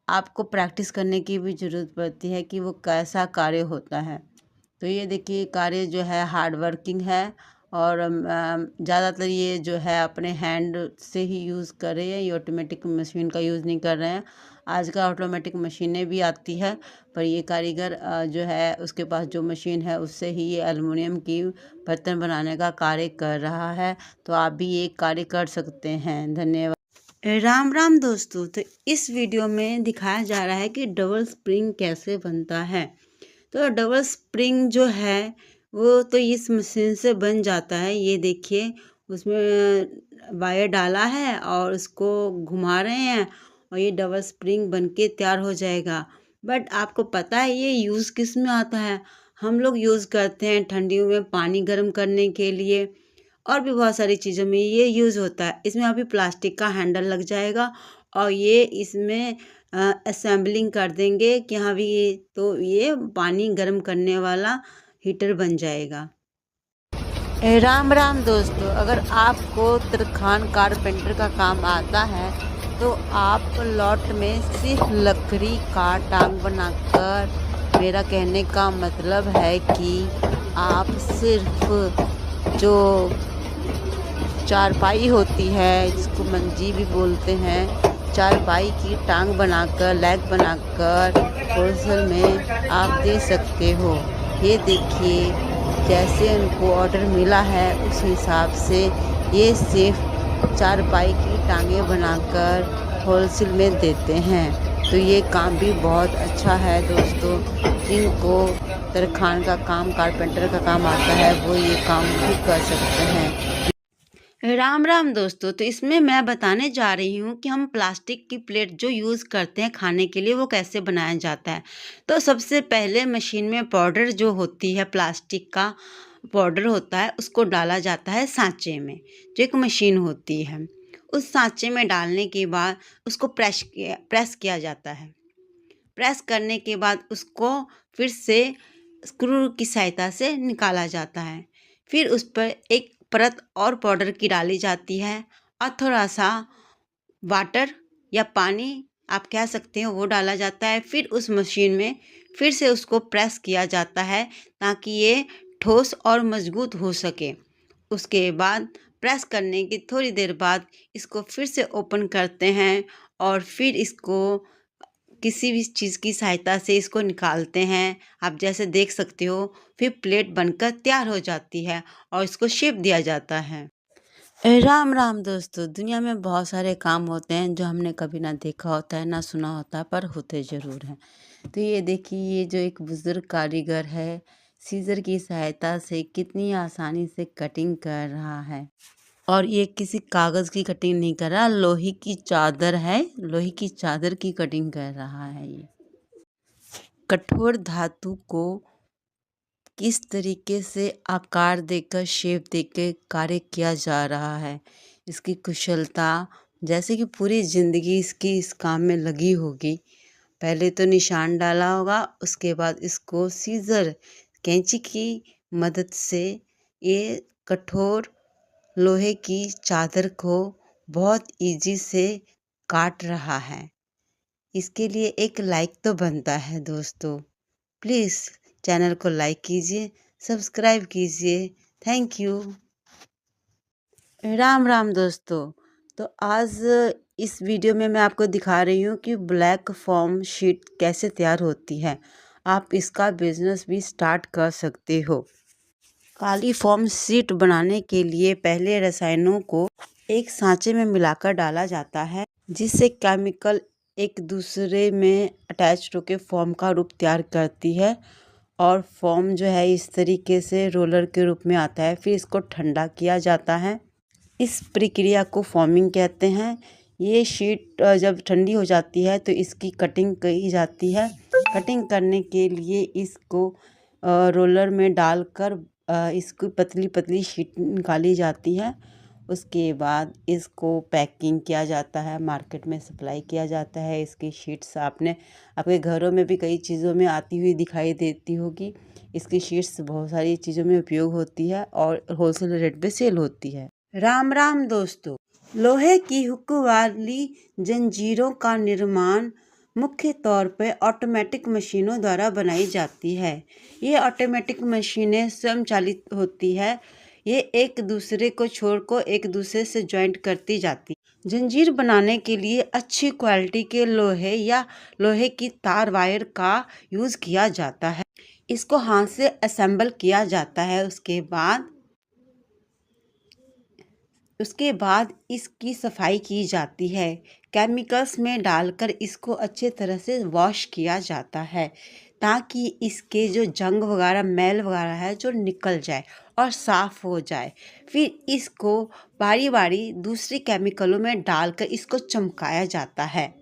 आपको प्रैक्टिस करने की भी ज़रूरत पड़ती है कि वो कैसा कार्य होता है। तो ये देखिए कार्य जो है हार्ड वर्किंग है और ज़्यादातर ये जो है अपने हैंड से ही यूज़ कर रहे हैं, ये ऑटोमेटिक मशीन का यूज़ नहीं कर रहे हैं। आजकल ऑटोमेटिक मशीनें भी आती है, पर ये कारीगर जो है उसके पास जो मशीन है उससे ही ये एल्युमिनियम की बर्तन बनाने का कार्य कर रहा है। तो आप भी ये कार्य कर सकते हैं। धन्यवाद। राम राम दोस्तों, तो इस वीडियो में दिखाया जा रहा है कि डबल स्प्रिंग कैसे बनता है। तो डबल स्प्रिंग जो है वो तो इस मशीन से बन जाता है। ये देखिए उसमें वायर डाला है और उसको घुमा रहे हैं और ये डबल स्प्रिंग बन के तैयार हो जाएगा। बट आपको पता है ये यूज़ किस में आता है? हम लोग यूज़ करते हैं ठंडियों में पानी गर्म करने के लिए और भी बहुत सारी चीज़ों में ये यूज़ होता है। इसमें अभी प्लास्टिक का हैंडल लग जाएगा और ये इसमें असेंबलिंग कर देंगे कि हाँ भी तो ये पानी गर्म करने वाला हीटर बन जाएगा। राम राम दोस्तों, अगर आपको तरखान कारपेंटर का काम आता है तो आप लॉट में सिर्फ लकड़ी का टांग बनाकर, मेरा कहने का मतलब है कि आप सिर्फ जो चारपाई होती है जिसको मंजी भी बोलते हैं, चारपाई की टांग बनाकर, लेग बनाकर होलसेल में आप दे सकते हो। ये देखिए जैसे उनको ऑर्डर मिला है उस हिसाब से ये सिर्फ चारपाई की टांगें बनाकर होलसेल में देते हैं। तो ये काम भी बहुत अच्छा है दोस्तों। जिनको तरखान का काम, कारपेंटर का काम आता है वो ये काम भी कर सकते हैं। राम राम दोस्तों, तो इसमें मैं बताने जा रही हूँ कि हम प्लास्टिक की प्लेट जो यूज़ करते हैं खाने के लिए वो कैसे बनाया जाता है। तो सबसे पहले मशीन में पाउडर जो होती है, प्लास्टिक का पाउडर होता है, उसको डाला जाता है सांचे में, जो एक मशीन होती है। उस सांचे में डालने के बाद उसको प्रेस किया जाता है। प्रेस करने के बाद उसको फिर से स्क्रू की सहायता से निकाला जाता है। फिर उस पर एक परत और पाउडर की डाली जाती है और थोड़ा सा वाटर या पानी आप कह सकते हैं वो डाला जाता है। फिर उस मशीन में फिर से उसको प्रेस किया जाता है ताकि ये ठोस और मजबूत हो सके। उसके बाद प्रेस करने की थोड़ी देर बाद इसको फिर से ओपन करते हैं और फिर इसको किसी भी चीज़ की सहायता से इसको निकालते हैं। आप जैसे देख सकते हो, फिर प्लेट बनकर तैयार हो जाती है और इसको शेप दिया जाता है। राम राम दोस्तों, दुनिया में बहुत सारे काम होते हैं जो हमने कभी ना देखा होता है, ना सुना होता है, पर होते ज़रूर हैं। तो ये देखिए ये जो एक बुज़ुर्ग कारीगर है, सीज़र की सहायता से कितनी आसानी से कटिंग कर रहा है। और ये किसी कागज़ की कटिंग नहीं कर रहा, लोहे की चादर है, लोहे की चादर की कटिंग कर रहा है। ये कठोर धातु को किस तरीके से आकार देकर, शेप देकर कार्य किया जा रहा है, इसकी कुशलता, जैसे कि पूरी ज़िंदगी इसकी इस काम में लगी होगी। पहले तो निशान डाला होगा, उसके बाद इसको सीज़र, कैंची की मदद से ये कठोर लोहे की चादर को बहुत इजी से काट रहा है। इसके लिए एक लाइक तो बनता है दोस्तों। प्लीज़ चैनल को लाइक कीजिए, सब्सक्राइब कीजिए। Thank you. राम राम दोस्तों। तो आज इस वीडियो में मैं आपको दिखा रही हूँ कि ब्लैक फॉर्म शीट कैसे तैयार होती है। आप इसका बिजनेस भी स्टार्ट कर सकते हो। काली फॉर्म शीट बनाने के लिए पहले रसायनों को एक सांचे में मिलाकर डाला जाता है, जिससे केमिकल एक दूसरे में अटैच होकर फॉर्म का रूप तैयार करती है और फॉर्म जो है इस तरीके से रोलर के रूप में आता है। फिर इसको ठंडा किया जाता है। इस प्रक्रिया को फॉर्मिंग कहते हैं। ये शीट जब ठंडी हो जाती है तो इसकी कटिंग की जाती है। कटिंग करने के लिए इसको रोलर में डालकर इसकी पतली पतली शीट निकाली जाती है। उसके बाद इसको पैकिंग किया जाता है, मार्केट में सप्लाई किया जाता है। इसकी शीट्स आपके घरों में भी कई चीज़ों में आती हुई दिखाई देती होगी। इसकी शीट्स बहुत सारी चीज़ों में उपयोग होती है और होलसेल रेट पे सेल होती है। राम राम दोस्तों। लोहे की हुक वाली जंजीरों का निर्माण मुख्य तौर पर ऑटोमेटिक मशीनों द्वारा बनाई जाती है। ये ऑटोमेटिक मशीनें स्वयं चालित होती है। ये एक दूसरे को छोड़कर एक दूसरे से जॉइंट करती जाती। जंजीर बनाने के लिए अच्छी क्वालिटी के लोहे या लोहे की तार वायर का यूज़ किया जाता है। इसको हाथ से असेंबल किया जाता है। उसके बाद इसकी सफाई की जाती है। केमिकल्स में डालकर इसको अच्छे तरह से वॉश किया जाता है, ताकि इसके जो जंग वगैरह मैल वगैरह है जो निकल जाए और साफ़ हो जाए। फिर इसको बारी बारी दूसरे केमिकलों में डालकर इसको चमकाया जाता है।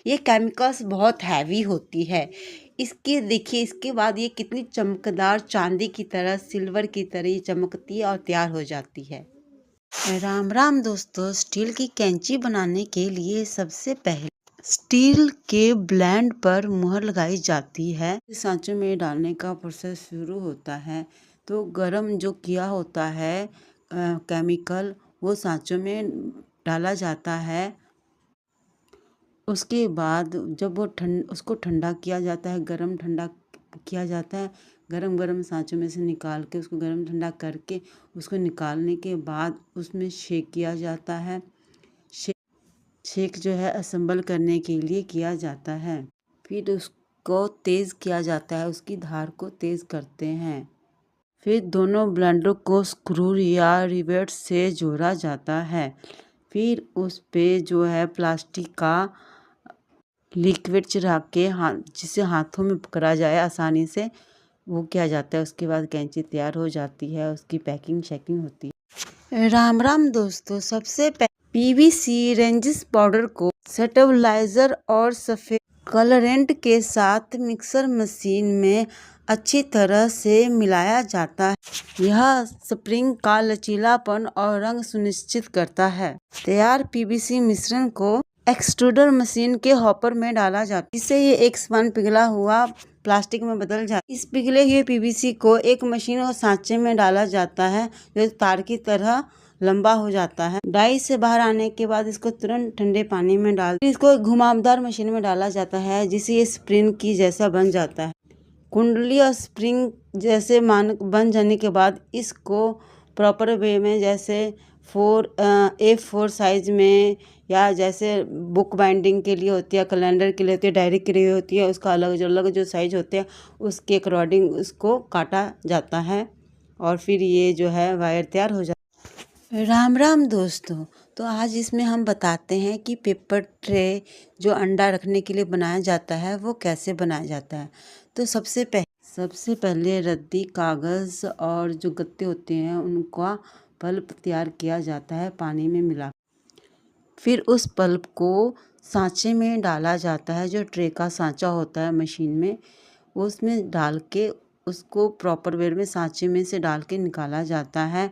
ये केमिकल्स बहुत हैवी होती है। इसके देखिए, इसके बाद ये कितनी चमकदार चांदी की तरह, सिल्वर की तरह ये चमकती है और तैयार हो जाती है। राम राम दोस्तों। स्टील की कैंची बनाने के लिए सबसे पहले स्टील के ब्लेंड पर मुहर लगाई जाती है। सांचे में डालने का प्रोसेस शुरू होता है। तो गरम जो किया होता है केमिकल, वो सांचों में डाला जाता है। उसके बाद जब वो उसको ठंडा किया जाता है, गरम ठंडा किया जाता है। गरम गरम सांचों में से निकाल के उसको गरम ठंडा करके उसको निकालने के बाद उसमें शेक किया जाता है। शेक जो है असेंबल करने के लिए किया जाता है। फिर उसको तेज़ किया जाता है, उसकी धार को तेज़ करते हैं। फिर दोनों ब्लेंडर को स्क्रू या रिवेट से जोड़ा जाता है। फिर उस पे जो है प्लास्टिक का लिक्विड चढ़ा के जिसे हाथों में पकड़ा जाए आसानी से, वो किया जाता है। उसके बाद कैंची तैयार हो जाती है, उसकी पैकिंग शेकिंग होती है। राम राम दोस्तों। सबसे पहले पीवीसी रेंजिस पाउडर को स्टेबलाइजर और सफ़ेद कलरेंट के साथ मिक्सर मशीन में अच्छी तरह से मिलाया जाता है। यह स्प्रिंग का लचीलापन और रंग सुनिश्चित करता है। तैयार पीवीसी मिश्रण को एक्सट्रूडर मशीन के हॉपर में डाला जाता है, जिससे ये एक समान पिघला हुआ प्लास्टिक में बदल जाता है। इस पिघले हुए पीवीसी को एक मशीन और सांचे में डाला जाता है, जो तार की तरह लंबा हो जाता है। डाई से बाहर आने के बाद इसको तुरंत ठंडे पानी में इसको एक घुमावदार मशीन में डाला जाता है, जिससे ये स्प्रिंग की जैसा बन जाता है। कुंडली और स्प्रिंग जैसे मानक बन जाने के बाद इसको प्रॉपर वे में, जैसे A4 साइज में, या जैसे बुक बाइंडिंग के लिए होती है, कैलेंडर के लिए होती है, डायरी के लिए होती है, उसका अलग जो साइज होते हैं उसके अकॉर्डिंग उसको काटा जाता है और फिर ये जो है वायर तैयार हो जाता है। राम राम दोस्तों। तो आज इसमें हम बताते हैं कि पेपर ट्रे जो अंडा रखने के लिए बनाया जाता है वो कैसे बनाया जाता है। तो सबसे पहले रद्दी कागज़ और जो गत्ते होते हैं उनका पल्प तैयार किया जाता है पानी में मिला। फिर उस पल्प को सांचे में डाला जाता है, जो ट्रे का सांचा होता है मशीन में, उसमें डाल के उसको प्रॉपर वे में सांचे में से डाल के निकाला जाता है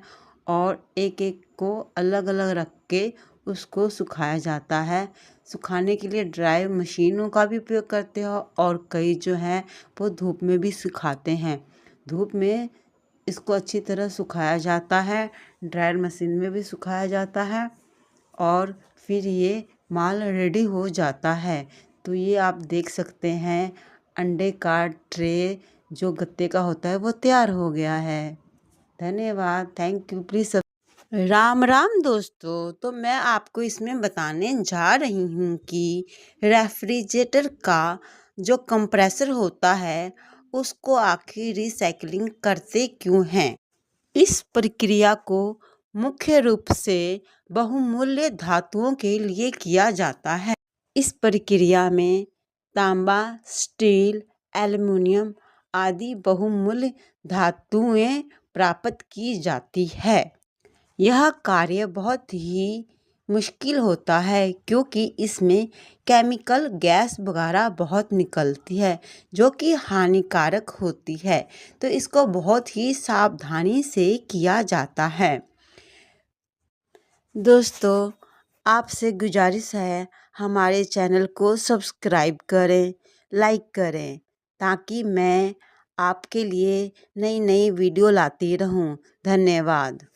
और एक एक को अलग अलग रख के उसको सुखाया जाता है। सुखाने के लिए ड्राई मशीनों का भी उपयोग करते हैं और कई जो है वो धूप में भी सुखाते हैं। धूप में इसको अच्छी तरह सुखाया जाता है, ड्रायर मशीन में भी सुखाया जाता है और फिर ये माल रेडी हो जाता है। तो ये आप देख सकते हैं, अंडे का ट्रे जो गत्ते का होता है वो तैयार हो गया है। धन्यवाद। Thank you. Please Ram Ram दोस्तों। तो मैं आपको इसमें बताने जा रही हूँ कि रेफ्रिजरेटर का जो कंप्रेसर होता है उसको आखिर रिसाइकलिंग करते क्यों हैं। इस प्रक्रिया को मुख्य रूप से बहुमूल्य धातुओं के लिए किया जाता है। इस प्रक्रिया में तांबा, स्टील, एल्युमिनियम आदि बहुमूल्य धातुएं प्राप्त की जाती है। यह कार्य बहुत ही मुश्किल होता है क्योंकि इसमें केमिकल गैस वगैरह बहुत निकलती है जो कि हानिकारक होती है। तो इसको बहुत ही सावधानी से किया जाता है। दोस्तों, आपसे गुजारिश है हमारे चैनल को सब्सक्राइब करें, लाइक करें ताकि मैं आपके लिए नई नई वीडियो लाती रहूं। धन्यवाद।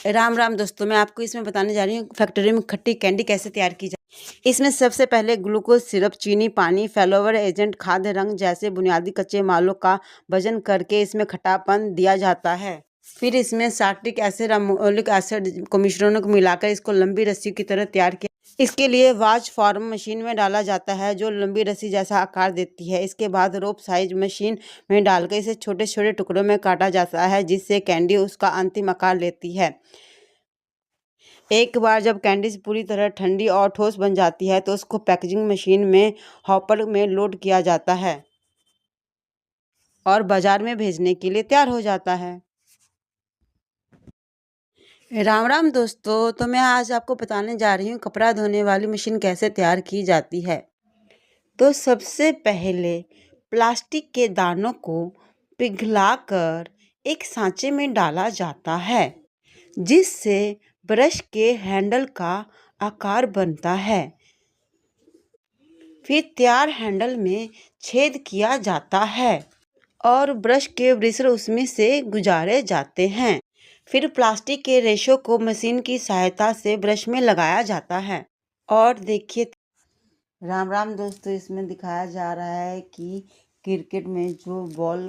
राम राम दोस्तों, मैं आपको इसमें बताने जा रही हूँ फैक्ट्री में खट्टी कैंडी कैसे तैयार की जाए। इसमें सबसे पहले ग्लूकोज सिरप, चीनी, पानी, फ्लेवर एजेंट, खाद्य रंग जैसे बुनियादी कच्चे मालों का वजन करके इसमें खट्टापन दिया जाता है। फिर इसमें सार्टिक एसिड, अमोलिक एसिड को मिश्रणों को मिलाकर इसको लंबी रस्सी की तरह तैयार किया। इसके लिए वाच फॉर्म मशीन में डाला जाता है जो लंबी रस्सी जैसा आकार देती है। इसके बाद रोप साइज मशीन में डालकर इसे छोटे छोटे टुकड़ों में काटा जाता है जिससे कैंडी उसका अंतिम आकार लेती है। एक बार जब कैंडी पूरी तरह ठंडी और ठोस बन जाती है तो उसको पैकेजिंग मशीन में हॉपर में लोड किया जाता है और बाजार में भेजने के लिए तैयार हो जाता है। राम राम दोस्तों, तो मैं आज आपको बताने जा रही हूँ कपड़ा धोने वाली मशीन कैसे तैयार की जाती है। तो सबसे पहले प्लास्टिक के दानों को पिघलाकर एक सांचे में डाला जाता है जिससे ब्रश के हैंडल का आकार बनता है। फिर तैयार हैंडल में छेद किया जाता है और ब्रश के ब्रिस्टर उसमें से गुजारे जाते हैं। फिर प्लास्टिक के रेशों को मशीन की सहायता से ब्रश में लगाया जाता है। और देखिए, राम राम दोस्तों, इसमें दिखाया जा रहा है कि क्रिकेट में जो बॉल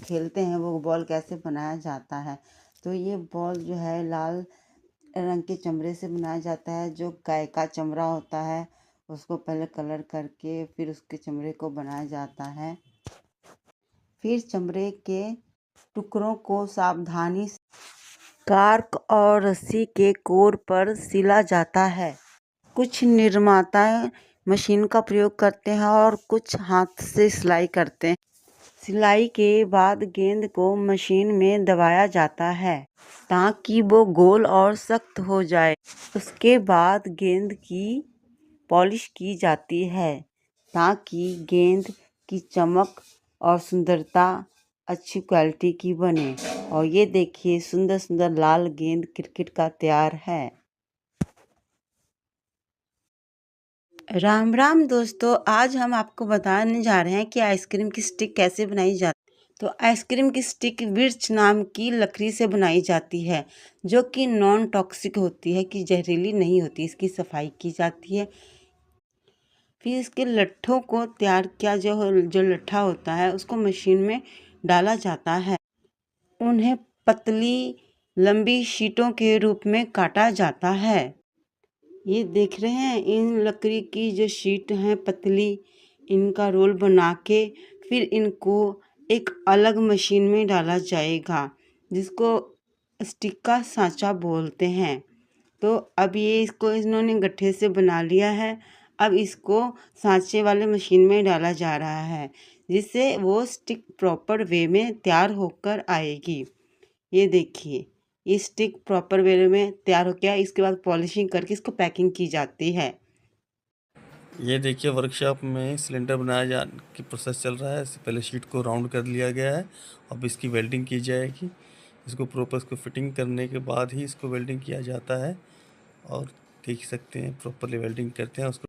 खेलते हैं वो बॉल कैसे बनाया जाता है। तो ये बॉल जो है लाल रंग के चमड़े से बनाया जाता है। जो गाय का चमड़ा होता है उसको पहले कलर करके फिर उसके चमड़े को बनाया जाता है। फिर चमड़े के टुकड़ों को सावधानी से कार्क और रस्सी के कोर पर सिला जाता है। कुछ निर्माता मशीन का प्रयोग करते हैं और कुछ हाथ से सिलाई करते हैं। सिलाई के बाद गेंद को मशीन में दबाया जाता है ताकि वो गोल और सख्त हो जाए। उसके बाद गेंद की पॉलिश की जाती है ताकि गेंद की चमक और सुंदरता अच्छी क्वालिटी की बने। और ये देखिए, सुंदर सुंदर लाल गेंद क्रिकेट का तैयार है। राम राम दोस्तों, आज हम आपको बताने जा रहे हैं कि आइसक्रीम की स्टिक कैसे बनाई जाती है। तो आइसक्रीम की स्टिक विर्च नाम की लकड़ी से बनाई जाती है जो कि नॉन टॉक्सिक होती है, कि जहरीली नहीं होती। इसकी सफाई की जाती है। फिर इसके लट्ठों को तैयार किया, जो लट्ठा होता है उसको मशीन में डाला जाता है। उन्हें पतली लंबी शीटों के रूप में काटा जाता है। ये देख रहे हैं, इन लकड़ी की जो शीट हैं पतली, इनका रोल बना के फिर इनको एक अलग मशीन में डाला जाएगा जिसको स्टिक का सांचा बोलते हैं। तो अब ये इसको इन्होंने गट्ठे से बना लिया है। अब इसको सांचे वाले मशीन में डाला जा रहा है जिससे वो स्टिक प्रॉपर वे में तैयार होकर आएगी। ये देखिए, ये स्टिक प्रॉपर वे में तैयार हो गया। इसके बाद पॉलिशिंग करके इसको पैकिंग की जाती है। ये देखिए, वर्कशॉप में सिलेंडर बनाया जा की प्रोसेस चल रहा है। इससे पहले शीट को राउंड कर लिया गया है। अब इसकी वेल्डिंग की जाएगी। इसको प्रॉपर इसको फिटिंग करने के बाद ही इसको वेल्डिंग किया जाता है। और देख सकते हैं प्रॉपरली वेल्डिंग करते हैं उसको।